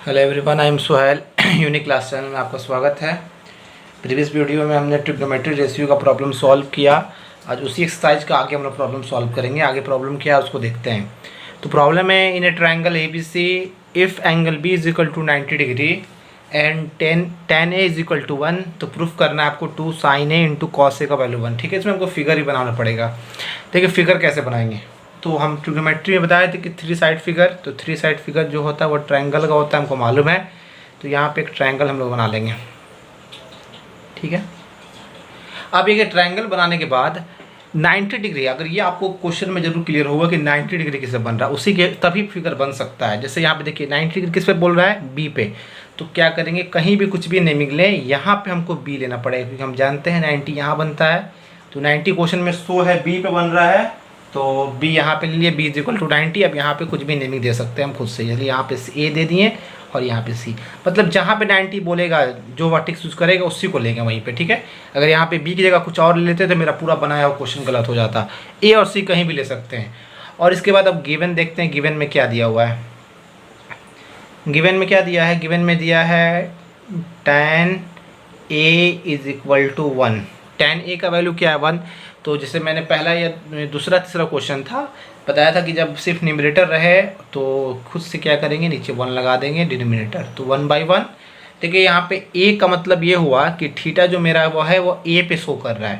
Hello everyone, I am Suhail. Unique class channel में आपका स्वागत है। प्रीवियस वीडियो में हमने ट्रिग्नोमेट्री रेशियो का प्रॉब्लम सॉल्व किया। आज उसी एक्सरसाइज का आगे हम लोग प्रॉब्लम सॉल्व करेंगे। आगे प्रॉब्लम क्या है उसको देखते हैं। तो प्रॉब्लम है, in a triangle A B C if angle B is equal to 90 degree and tan A is equal to 1, तो प्रूफ करना है आपको 2 sin a into cos A का वैल्यू 1। ठीक है, इसमें हमको फिगर ही बनाना पड़ेगा। देखिए फिगर कैसे बनाएंगे। तो हम ट्रिग्नोमेट्री में बताए थे कि 3 साइड फिगर, तो 3 साइड फिगर जो होता है वो ट्रायंगल का होता है, हमको मालूम है। तो यहाँ पे एक ट्रायंगल हम लोग बना लेंगे। ठीक है, अब ये ट्रायंगल बनाने के बाद 90 डिग्री, अगर ये आपको क्वेश्चन में जरूर क्लियर होगा कि 90 डिग्री किससे बन रहा है, उसी के तभी फिगर बन सकता है। जैसे यहाँ पे देखिए 90 डिग्री किस पे बोल रहा है, बी पे। तो क्या करेंगे, कहीं भी कुछ भी नहीं निकले, यहाँ पे हमको बी लेना पड़ेगा, क्योंकि हम जानते हैं 90 यहाँ बनता है। तो 90 क्वेश्चन में शो है बी पे बन रहा है, तो बी यहाँ पे ले लिए, बी इज इक्वल टू 90। अब यहाँ पे कुछ भी नेमिंग दे सकते हैं हम खुद से, चलिए यहाँ पे ए दे दिए और यहाँ पे सी, मतलब जहाँ पे 90 बोलेगा जो वर्टेक्स यूज़ करेगा उसी को लेंगे वहीं पे। ठीक है, अगर यहाँ पे बी की जगह कुछ और ले लेते तो मेरा पूरा बनाया हुआ क्वेश्चन गलत हो जाता। ए और सी कहीं भी ले सकते हैं। और इसके बाद अब गिवन देखते हैं, गिवन में क्या दिया हुआ है। गिवन में क्या दिया है, गिवन में दिया है tan a is equal to 1। tan a का वैल्यू क्या है, 1। तो जैसे मैंने पहला या दूसरा तीसरा क्वेश्चन था बताया था कि जब सिर्फ न्यूमरेटर रहे तो खुद से क्या करेंगे, नीचे 1 लगा देंगे डिनोमिनेटर, तो 1/1। देखिए यहाँ पे a का मतलब ये हुआ कि थीटा जो मेरा वो है वो a पे शो कर रहा है।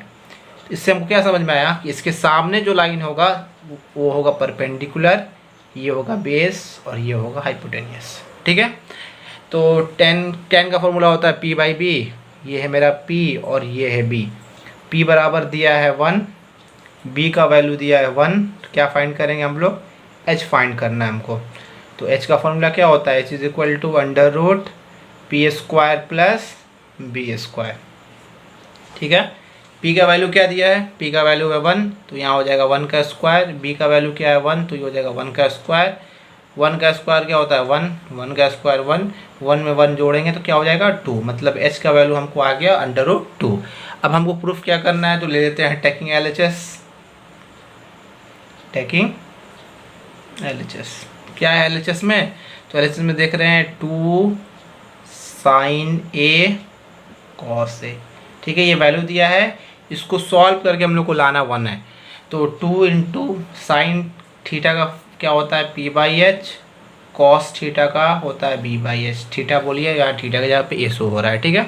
तो इससे हमको क्या समझ में आया कि इसके सामने जो लाइन होगा वो होगा परपेंडिकुलर, ये होगा बेस और ये होगा हाइपोटेनियस। ठीक है, तो tan का फॉर्मूला होता है p/b। ये है मेरा p और ये है b। p बराबर दिया है 1, b का वैल्यू दिया है 1। तो क्या फाइंड करेंगे हम लोग, h फाइंड करना है हमको। तो h का फॉर्मूला क्या होता है, h is equal to √p² plus b²। ठीक है, p का वैल्यू क्या दिया है, p का वैल्यू है 1, तो यहाँ हो जाएगा 1 का स्क्वायर। b का वैल्यू क्या है 1, तो ये हो जाएगा 1 का स्क्वायर। 1 का स्क्वायर क्या होता है 1, 1 का स्क्वायर 1, 1 में 1 जोड़ेंगे तो क्या हो जाएगा 2, मतलब h का वैल्यू हमको आ गया √2। अब हमको प्रूफ क्या करना है, तो ले लेते हैं टेकिंग LHS। टेकिंग LHS क्या है LHS में, तो LHS में देख रहे हैं 2 sin a cos a। ठीक है, ये वैल्यू दिया है, इसको सॉल्व करके हम लोग को लाना 1 है। तो 2 इंटू साइन थीटा का क्या होता है p/h, कॉस थीटा का होता है b/h। थीटा बोलिए, यहाँ थीटा की जगह पे ए शो हो रहा है। ठीक है,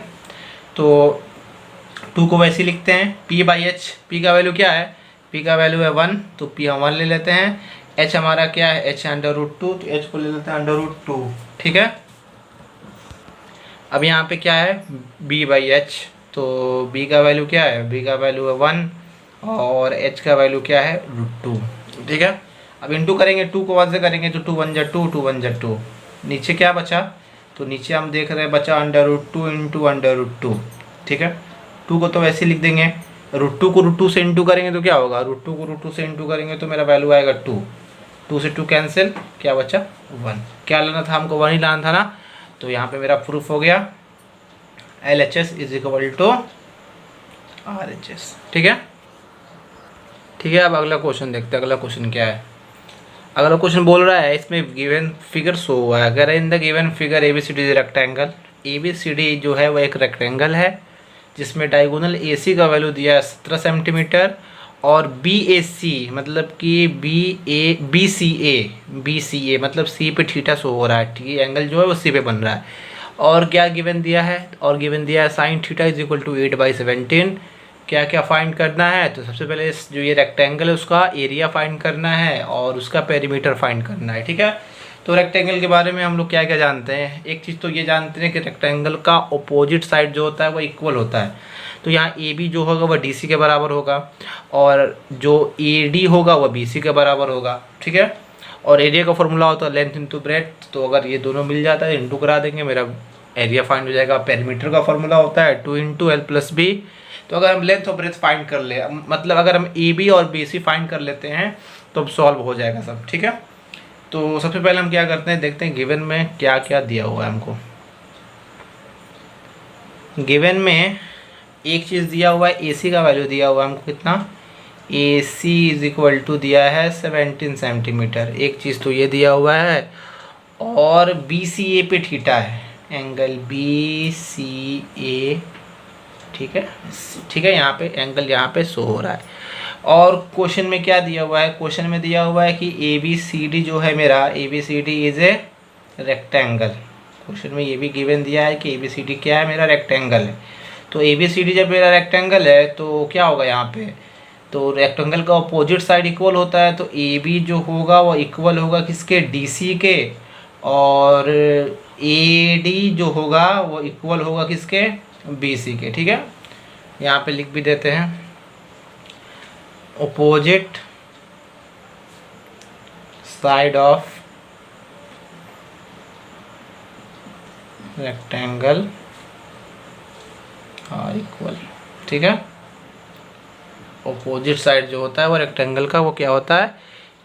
तो 2 को वैसे लिखते हैं p/h। p का वैल्यू क्या है, p का वैल्यू है 1, तो p हम 1 ले लेते हैं। h हमारा क्या है, h √2, तो h को ले लेते हैं √2। ठीक है, अब यहाँ पे क्या है b/h, तो b का वैल्यू क्या है, b का वैल्यू है 1 और h का वैल्यू क्या है √2। ठीक है, अब इंटू करेंगे, 2 को 1 से करेंगे तो 2 1 जा 2, 2 1 जा 2। नीचे क्या बचा, तो नीचे हम देख रहे हैं बचा √2 इंटू √2। ठीक है, 2 को तो वैसे लिख देंगे, √2 को √2 से इंटू करेंगे तो क्या होगा, √2 को √2 से इंटू करेंगे तो मेरा वैल्यू आएगा 2। 2 से 2 कैंसिल, क्या बचा 1। क्या लाना था हमको, 1 ही लाना था ना। तो यहाँ पे मेरा प्रूफ हो गया LHS is equal to RHS। ठीक है, ठीक है। अब अगला क्वेश्चन देखते हैं, अगला क्वेश्चन क्या है। अगला क्वेश्चन बोल रहा है, इसमें गिवन फिगर शो हुआ है, अगर in the given figure ABCD is rectangle. ABCD जो है वो एक रेक्टेंगल है जिसमें डायगोनल AC का वैल्यू दिया है 17 सेंटीमीटर और BAC मतलब कि BCA मतलब C पे थीटा शो हो रहा है। ठीक है, एंगल जो है वो C पे बन रहा है। और क्या गिवन दिया है, और गिवन दिया है sine theta is equal to 8/17। क्या क्या फाइंड करना है, तो सबसे पहले जो ये रेक्टेंगल है उसका एरिया फाइंड करना है और उसका पेरीमीटर फाइंड करना है। ठीक है, तो रेक्टेंगल के बारे में हम लोग क्या क्या जानते हैं, एक चीज़ तो ये जानते हैं कि रेक्टेंगल का अपोजिट साइड जो होता है वो इक्वल होता है। तो यहाँ AB जो होगा वह DC के बराबर होगा और जो AD होगा वह BC के बराबर होगा। ठीक है, और एरिया का फॉर्मूला होता है लेंथ इंटू ब्रेथ, तो अगर ये दोनों मिल जाता है इंटू करा देंगे, मेरा एरिया फाइंड हो जाएगा। पेरीमीटर का फॉर्मूला होता है 2 × L + B। तो अगर हम लेंथ और ब्रेथ फाइंड कर ले, मतलब अगर हम AB और BC फाइंड कर लेते हैं तो अब सॉल्व हो जाएगा सब। ठीक है, तो सबसे पहले हम क्या करते हैं, देखते हैं गिवन में क्या क्या दिया हुआ है हमको। गिवन में एक चीज़ दिया हुआ है, AC का वैल्यू दिया हुआ है हमको कितना, AC इज इक्वल टू दिया है 17 सेंटीमीटर। एक चीज़ तो ये दिया हुआ है और बी सी ए पे थीटा है, एंगल बी सी ए, ठीक है, ठीक है, यहाँ पे एंगल यहाँ पे शो हो रहा है। और क्वेश्चन में क्या दिया हुआ है, क्वेश्चन में दिया हुआ है कि ए बी सी डी जो है मेरा, A B C D is a rectangle. Question में ये भी गिवन दिया है कि ए बी सी डी क्या है, मेरा रेक्टेंगल है। तो ए बी सी डी जब मेरा रेक्टेंगल है तो क्या होगा यहाँ पे, तो रेक्टेंगल का अपोजिट साइड इक्वल होता है, तो ए बी जो होगा वो इक्वल होगा किसके, डी सी के, और ए डी जो होगा वो इक्वल होगा किसके, बी सी के। ठीक है, यहाँ पे लिख भी देते हैं, opposite side of rectangle are equal. ठीक है, अपोजिट साइड जो होता है वो रेक्टेंगल का वो क्या होता है,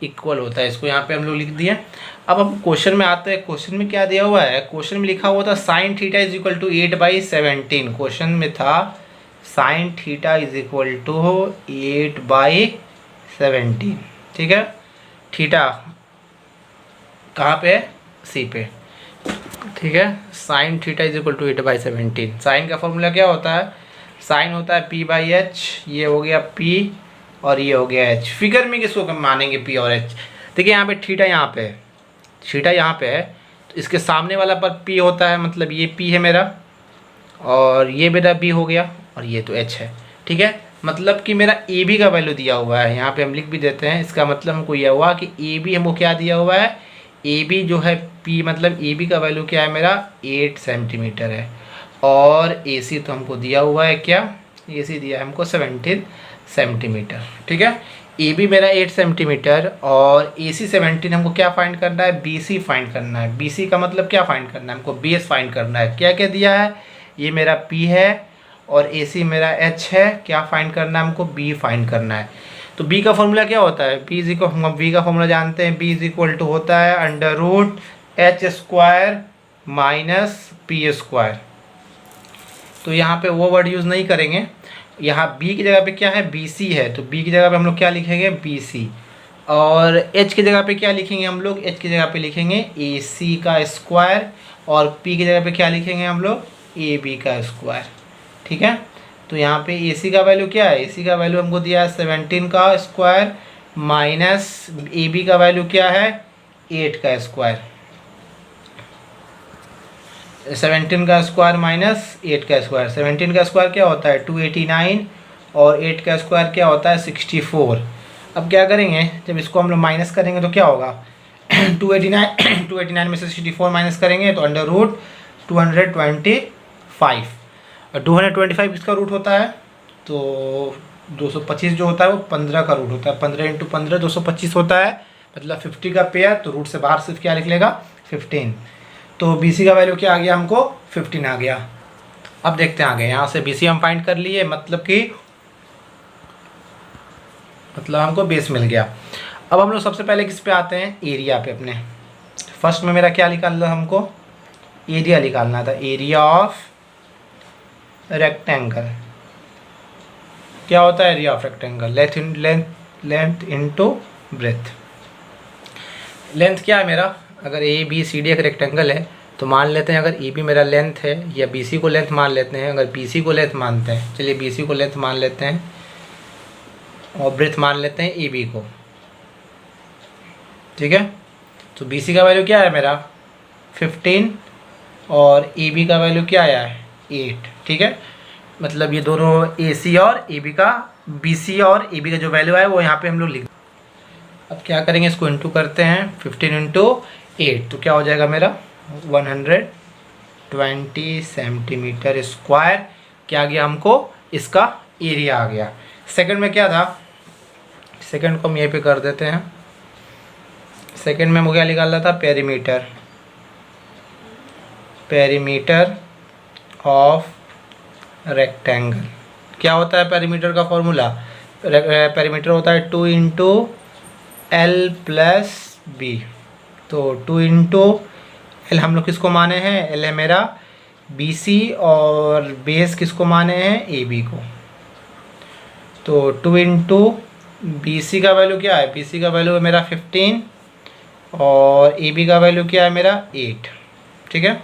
इक्वल होता है। इसको यहाँ पे हम लोग लिख दिए। अब हम क्वेश्चन में आते हैं, क्वेश्चन में क्या दिया हुआ है, क्वेश्चन में लिखा हुआ था sine theta is equal to 8/17। Question में था sine theta is equal to 8/17। ठीक है, थीटा कहाँ पे है, सी पे। ठीक है, sine theta is equal to 8/17। Sine का फॉर्मूला क्या होता है, साइन होता है P/H, ये हो गया P और ये हो गया H। फिगर में किसको मानेंगे P और H। देखिए यहाँ पे थीटा यहाँ पे है, थीटा यहाँ पे है, तो इसके सामने वाला पर P होता है, मतलब ये P है मेरा, और ये मेरा B हो गया, और ये तो H है। ठीक है, मतलब कि मेरा ए बी का वैल्यू दिया हुआ है, यहाँ पे हम लिख भी देते हैं। इसका मतलब हमको यह हुआ कि ए बी हमको क्या दिया हुआ है, ए बी जो है P, मतलब ए बी का वैल्यू क्या है मेरा 8 सेंटीमीटर है, और ए सी तो हमको दिया हुआ है क्या, ए सी दिया है हमको 17 सेंटीमीटर। ठीक है, ए बी मेरा 8 सेंटीमीटर और ए सी 17। हमको क्या फाइंड करना है, बी सी फाइंड करना है। बी सी का मतलब क्या फाइंड करना है, हमको बेस फाइंड करना है। क्या क्या दिया है, ये मेरा P है और ए सी मेरा H है। क्या फाइंड करना है हमको, B फाइंड करना है। तो B का फॉर्मूला क्या होता है, हम B का फॉर्मूला जानते हैं, B इज इक्वल टू होता है √H² माइनस P²। तो यहाँ पे वो वर्ड यूज़ नहीं करेंगे, यहाँ B की जगह पे क्या है, BC है, तो B की जगह पे हम लोग क्या लिखेंगे, BC। और H की जगह पे क्या लिखेंगे हम लोग, H की जगह पे लिखेंगे AC का स्क्वायर, और P की जगह पे क्या लिखेंगे हम लोग, AB का स्क्वायर। ठीक है, तो यहाँ पे AC का वैल्यू क्या है, AC का वैल्यू हमको दिया है 17 का स्क्वायर, माइनस AB का वैल्यू क्या है 8 का स्क्वायर। 17 का स्क्वायर माइनस 8 का स्क्वायर, 17 का स्क्वायर क्या होता है 289, और 8 का स्क्वायर क्या होता है 64। अब क्या करेंगे, जब इसको हम लोग माइनस करेंगे तो क्या होगा 289 में से 64 माइनस करेंगे तो √225, और 225 इसका रूट होता है, तो 225 जो होता है वो 15 का रूट होता है, 15 × 15 225 होता है, मतलब 50 का पेयर, तो रूट से बाहर सिर्फ क्या निकलेगा 15। तो BC का वैल्यू क्या आ गया हमको 15 आ गया। अब देखते हैं आगे, यहाँ से BC हम फाइंड कर लिए, मतलब हमको बेस मिल गया। अब हम लोग सबसे पहले किस पे आते हैं, एरिया पे अपने। फर्स्ट में मेरा क्या निकालना, हमको एरिया निकालना था, एरिया ऑफ रेक्टेंगल। क्या होता है area of rectangle, length into breadth. Length क्या है मेरा, अगर ABCD एक रेक्टेंगल है तो मान लेते हैं अगर AB मेरा लेंथ है, या BC को लेंथ मान लेते हैं, अगर BC को लेंथ मानते हैं, चलिए BC को लेंथ मान लेते हैं, और ब्रेथ मान लेते हैं AB को। ठीक है, तो BC का वैल्यू क्या है मेरा 15, और AB का वैल्यू क्या आया है 8। ठीक है, मतलब ये दोनों AC और AB का, BC और AB का जो वैल्यू है वो यहाँ पे हम लोग लिख। अब क्या करेंगे, इसको इंटू करते हैं, 15 × 8 तो क्या हो जाएगा मेरा 120 सेंटीमीटर स्क्वायर। क्या आ गया हमको, इसका एरिया आ गया। सेकंड में क्या था, सेकंड को हम यहीं पे कर देते हैं। सेकंड में हमको क्या निकालना था, पेरीमीटर ऑफ रेक्टेंगल। क्या होता है पेरीमीटर का फॉर्मूला, पेरीमीटर होता है 2 × L + B। तो 2 × L हम लोग किसको माने हैं, L है मेरा BC, और बेस किसको माने हैं AB को। तो 2 × BC का वैल्यू क्या है, BC का वैल्यू है मेरा 15, और ए बी का वैल्यू क्या है मेरा 8, ठीक है।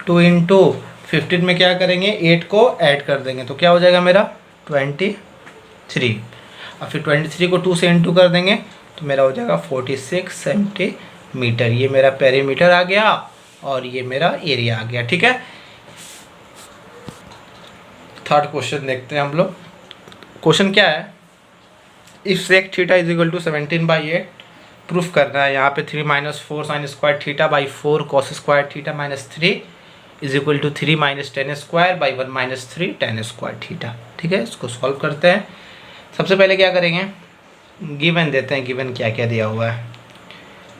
2 इंटू 15 में क्या करेंगे, 8 को ऐड कर देंगे तो क्या हो जाएगा मेरा 23। और फिर 23 को 2 से इंटू कर देंगे तो मेरा हो जाएगा 46 सेंटीमीटर। ये मेरा पेरीमीटर आ गया और ये मेरा एरिया आ गया, ठीक है। थर्ड क्वेश्चन देखते हैं हम लोग। क्वेश्चन क्या है, if sec theta is equal to 17/8 proof करना है। यहाँ पे 3 - 4 sine square theta by 4 cos square theta minus 3 is equal to 3 - 10 square by 1 - 3 10 square theta, ठीक है। इसको सॉल्व करते हैं। सबसे पहले क्या करेंगे, गिवन देते हैं, गिवन क्या क्या दिया हुआ है।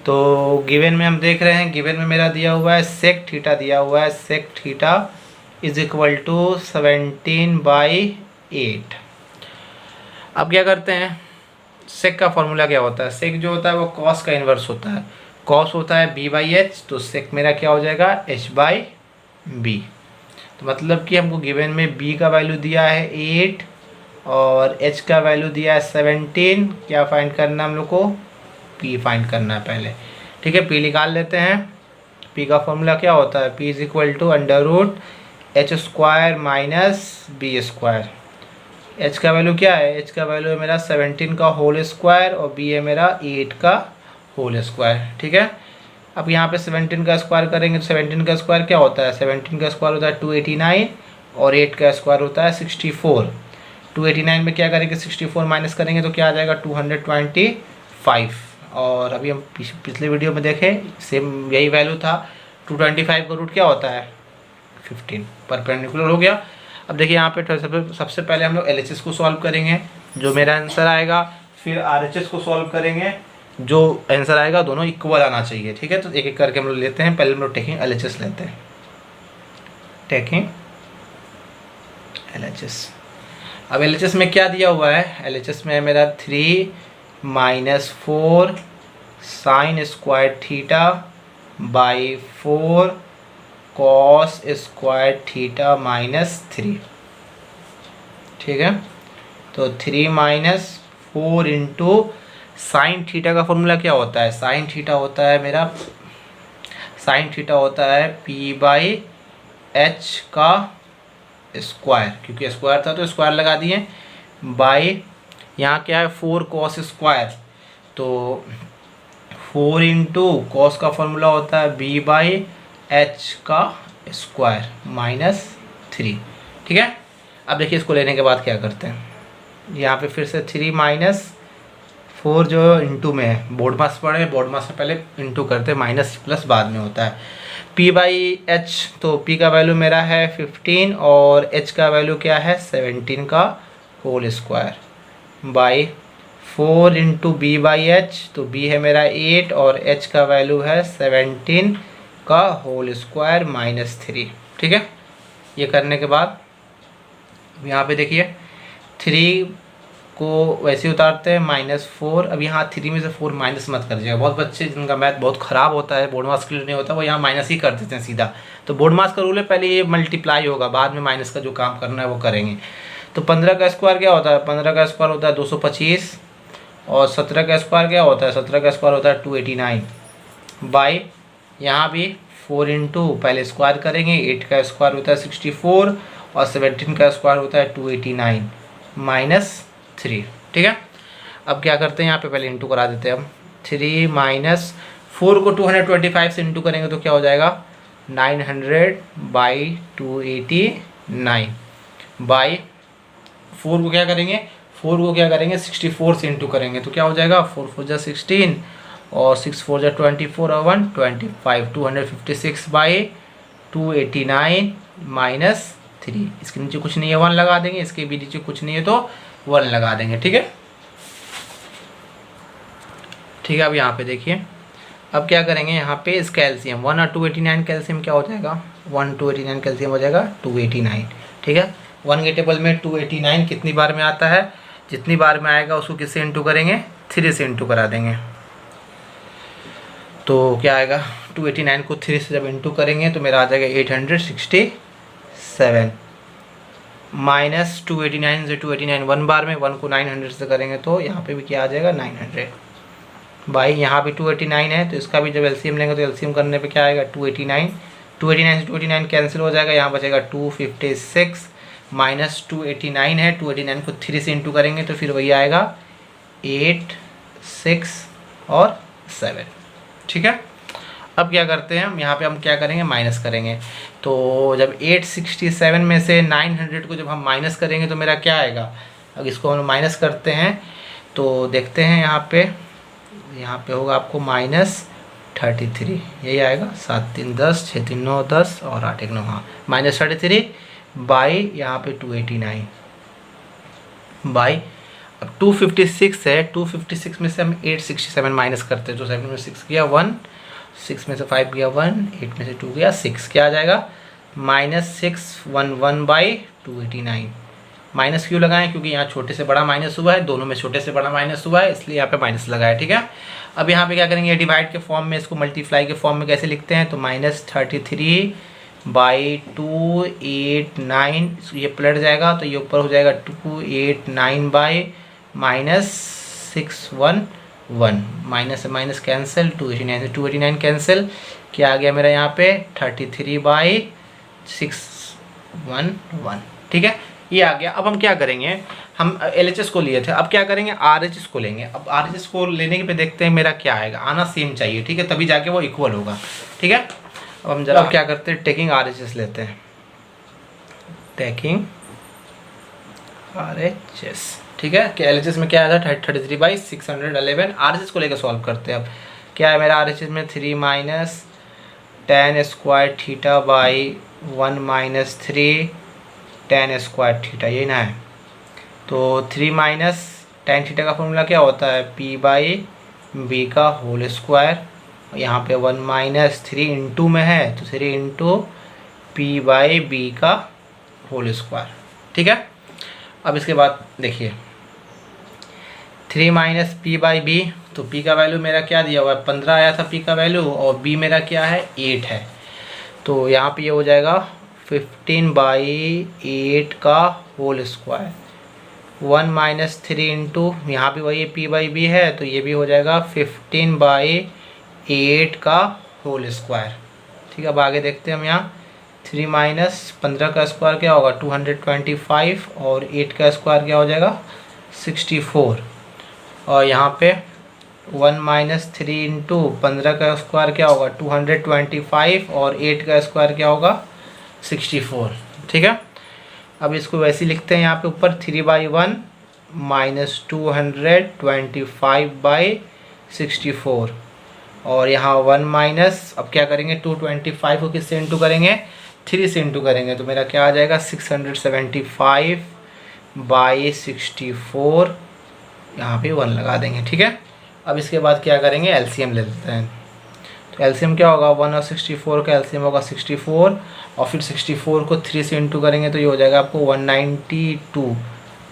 तो गिवन में हम देख रहे हैं, गिवन में मेरा दिया हुआ है सेक थीटा दिया हुआ है, sec theta is equal to 17/8। अब क्या करते हैं, सेक का फॉर्मूला क्या होता है, सेक जो होता है वो कॉस का इन्वर्स होता है, कॉस होता है b/h, तो सेक मेरा क्या हो जाएगा h/b। तो मतलब कि हमको गिवन में b का वैल्यू दिया है 8 और h का वैल्यू दिया है 17। क्या फाइंड करना है हम लोग को, p फाइंड करना है पहले, ठीक है। p निकाल लेते हैं। p का फॉर्मूला क्या होता है, p is equal to √h² minus b²। h का वैल्यू क्या है, h का वैल्यू है मेरा 17 का होल स्क्वायर और b है मेरा 8 का होल स्क्वायर, ठीक है। अब यहाँ पे 17 का स्क्वायर करेंगे तो 17 का स्क्वायर क्या होता है, 17 का स्क्वायर होता है 289 और 8 का स्क्वायर होता है 64। 289 में क्या करेंगे, 64 माइनस करेंगे तो क्या आ जाएगा 225। और अभी हम पिछले वीडियो में देखें सेम यही वैल्यू था। 225 का रूट क्या होता है 15, परपेंडिकुलर हो गया। अब देखिए यहाँ पे सबसे पहले हम लोग LHS को सॉल्व करेंगे, जो मेरा आंसर आएगा, फिर RHS को सॉल्व करेंगे, जो आंसर आएगा दोनों इक्वल आना चाहिए, ठीक है। तो एक एक करके हम लोग लेते हैं। पहले हम लोग टेकिंग LHS लेते हैं, टेकिंग LHS। अब LHS में क्या दिया हुआ है, LHS में है मेरा 3 - 4 sine square theta by 4 cos square theta minus 3, ठीक है। तो 3 - 4 इंटू साइन थीटा का फॉर्मूला क्या होता है, साइन थीटा होता है मेरा, साइन थीटा होता है p/h का स्क्वायर, क्योंकि स्क्वायर था तो स्क्वायर लगा दिए, बाई यहाँ क्या है 4 कॉस स्क्वायर, तो 4 इंटू कॉस का फॉर्मूला होता है b/h का स्क्वायर माइनस 3, ठीक है। अब देखिए इसको लेने के बाद क्या करते हैं, यहाँ पे फिर से 3 - 4 जो इंटू में है, बोर्ड मास पढ़े, बोर्ड मास से पहले इंटू करते हैं, माइनस प्लस बाद में होता है। p/h, तो p का वैल्यू मेरा है 15 और h का वैल्यू क्या है 17 का whole square by 4 into b/h, तो b है मेरा 8 और h का वैल्यू है 17 का होल स्क्वायर माइनस 3, ठीक है। ये करने के बाद यहाँ पे देखिए 3 को वैसे उतारते हैं -4। अब यहाँ 3 में से 4 माइनस मत कर दीजिएगा, बहुत बच्चे जिनका मैथ बहुत ख़राब होता है, बोर्ड मास क्लियर नहीं होता, वो यहाँ माइनस ही कर देते हैं सीधा। तो बोर्ड मास का रूल है पहले ये मल्टीप्लाई होगा, बाद में माइनस का जो काम करना है वो करेंगे। तो 15 का स्क्वायर क्या होता है, 15 का स्क्वायर होता है 225 और 17 का स्क्वायर क्या होता है, 17 का स्क्वायर होता है 289 बाई यहाँ भी 4 इंटू पहले स्क्वायर करेंगे, 8 का स्क्वायर होता है 64 और 17 का स्क्वायर होता है 289 माइनस 3, ठीक है। अब क्या करते हैं, यहाँ पे पहले इंटू करा देते हैं हम। 3 - 4 को 225 से इंटू करेंगे तो क्या हो जाएगा 900/289 बाई 4 को क्या करेंगे, 4 को क्या करेंगे 64 से इंटू करेंगे तो क्या हो जाएगा 4 4 जा 16 और 6 4 जा 24 और 1 25, 256/289 माइनस 3। इसके नीचे कुछ नहीं है 1 लगा देंगे, इसके भी नीचे कुछ नहीं है तो 1 लगा देंगे, ठीक है। ठीक है, अब यहाँ पे देखिए अब क्या करेंगे, यहाँ पे इस कैल्शियम 1 और 289 कैल्शियम क्या हो जाएगा 1 289 कैल्शियम हो जाएगा 289, ठीक है। 1 के टेबल में 289 कितनी बार में आता है, जितनी बार में आएगा उसको किससे इंटू करेंगे 3 से इंटू करा देंगे। तो क्या आएगा 289 को 3 से जब इंटू करेंगे तो मेरा आ जाएगा 867 माइनस 289 से 289 1 बार में, 1 को 900 से करेंगे तो यहाँ पे भी क्या आ जाएगा 900 बाई यहाँ पे 289 है, तो इसका भी जब एलसीएम लेंगे तो एलसीएम करने पे क्या आएगा 289, 289 से 289 कैंसिल हो जाएगा, यहाँ बचेगा 256 माइनस 289 है, 289 को 3 से इंटू करेंगे तो फिर वही आएगा 8, 6 और 7। ठीक है, अब क्या करते हैं हम यहाँ पे, हम क्या करेंगे माइनस करेंगे। तो जब 867 में से 900 को जब हम माइनस करेंगे तो मेरा क्या आएगा, अब इसको हम माइनस करते हैं तो देखते हैं यहाँ पे होगा आपको -33, यही आएगा। 7 3 10, 6 3 9 10 और 8 1 9, हाँ -33 बाई यहाँ पे 289 बाई, अब 256 है, 256 में से हम 867 माइनस करते हैं तो 7 में 6 गया 1, 6 में से 5 गया 1, 8 में से 2 गया 6, क्या आ जाएगा -611 बाई 289। माइनस क्यों लगाएं, क्योंकि यहाँ छोटे से बड़ा माइनस हुआ है, दोनों में छोटे से बड़ा माइनस हुआ है, इसलिए यहाँ पे माइनस लगाया। ठीक है, अब यहाँ पे क्या करेंगे, डिवाइड के फॉर्म में, इसको मल्टीप्लाई के फॉर्म में कैसे लिखते हैं, तो -33 बाई 289, ये पलट जाएगा तो ये ऊपर हो जाएगा 289 बाई -611, माइनस से माइनस कैंसिल, 289 से 289 कैंसिल, क्या आ गया मेरा यहाँ पे 33 बाई 611। ठीक है, ये आ गया। अब हम क्या करेंगे, हम LHS को लिए थे, अब क्या करेंगे RHS को लेंगे। अब RHS को लेने के पे देखते हैं मेरा क्या आएगा, आना सेम चाहिए। ठीक है, तभी जाके वो इक्वल होगा। ठीक है, अब हम जरा क्या करते हैं, टेकिंग RHS लेते हैं, टेकिंग RHS। ठीक है, कि LHS में क्या आया था 33 बाई 611, RHS को लेकर सॉल्व करते हैं। अब क्या है मेरा RHS में 3 minus tan square theta by 1 minus 3 tan square theta, ये ना है। तो 3 माइनस tan थीटा का फॉर्मूला क्या होता है, P बाई बी का होल स्क्वायर, यहाँ पे 1 माइनस 3 इंटू में है तो 3 इंटू P बाई बी का होल स्क्वायर। ठीक है, अब इसके बाद देखिए 3 माइनस पी बाई बी, तो P का वैल्यू मेरा क्या दिया हुआ है 15 आया था P का वैल्यू, और B मेरा क्या है 8 है, तो यहाँ पे ये हो जाएगा 15 बाई 8 का होल स्क्वायर, 1 माइनस 3 इंटू यहाँ पे वही P बाई बी है तो ये भी हो जाएगा 15 बाई 8 का होल स्क्वायर। ठीक है, अब आगे देखते हैं हम यहाँ 3 माइनस 15 का स्क्वायर क्या होगा 225, और 8 का स्क्वायर क्या हो जाएगा 64, और यहाँ पे 1 माइनस 3 इंटू 15 का स्क्वायर क्या होगा 225, और 8 का स्क्वायर क्या होगा 64। ठीक है, अब इसको वैसे ही लिखते हैं, यहाँ पे ऊपर 3 बाई 1 माइनस 225 बाई 64, और यहाँ 1 माइनस, अब क्या करेंगे 225 को किससे इंटू करेंगे 3 से इंटू करेंगे, तो मेरा क्या आ जाएगा 675 बाई 64, यहाँ पे 1 लगा देंगे। ठीक है, अब इसके बाद क्या करेंगे LCM ले लेते हैं, तो LCM क्या होगा 1 और 64 का LCM होगा 64, और फिर 64 को 3 से इंटू करेंगे तो ये हो जाएगा आपको 192,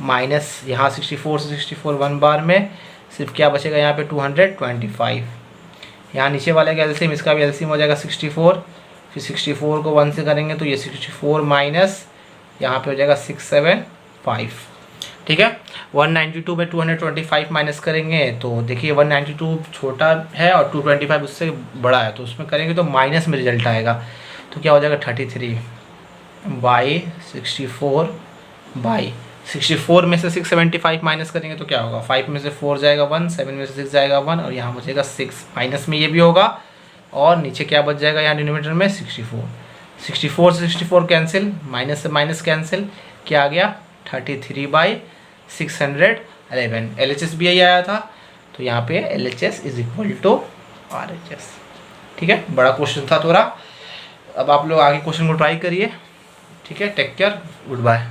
माइनस यहाँ 64 से 64 1 बार में सिर्फ क्या बचेगा यहाँ पे 225, यहाँ नीचे वाले का LCM, इसका भी LCM हो जाएगा 64, फिर 64 को 1 से करेंगे तो ये 64 माइनस यहाँ पे हो जाएगा 675। ठीक है, 192 में 225 माइनस करेंगे तो देखिए 192 छोटा है और 225 उससे बड़ा है, तो उसमें करेंगे तो माइनस में रिजल्ट आएगा, तो क्या हो जाएगा 33 बाई 64 बाई 64 में से 675 माइनस करेंगे तो क्या होगा 5 में से 4 जाएगा 1, 7 में से 6 जाएगा 1, और यहाँ बचेगा 6, माइनस में ये भी होगा, और नीचे क्या बच जाएगा यहाँ डिनोमिनेटर में 64 से 64 कैंसिल, माइनस से माइनस कैंसिल, क्या आ गया 33 बाई 611। LHS भी यही आया था, तो यहाँ पे LHS is equal to RHS। ठीक है, बड़ा क्वेश्चन था थोड़ा, अब आप लोग आगे क्वेश्चन को ट्राई करिए। ठीक है, टेक केयर, गुड बाय।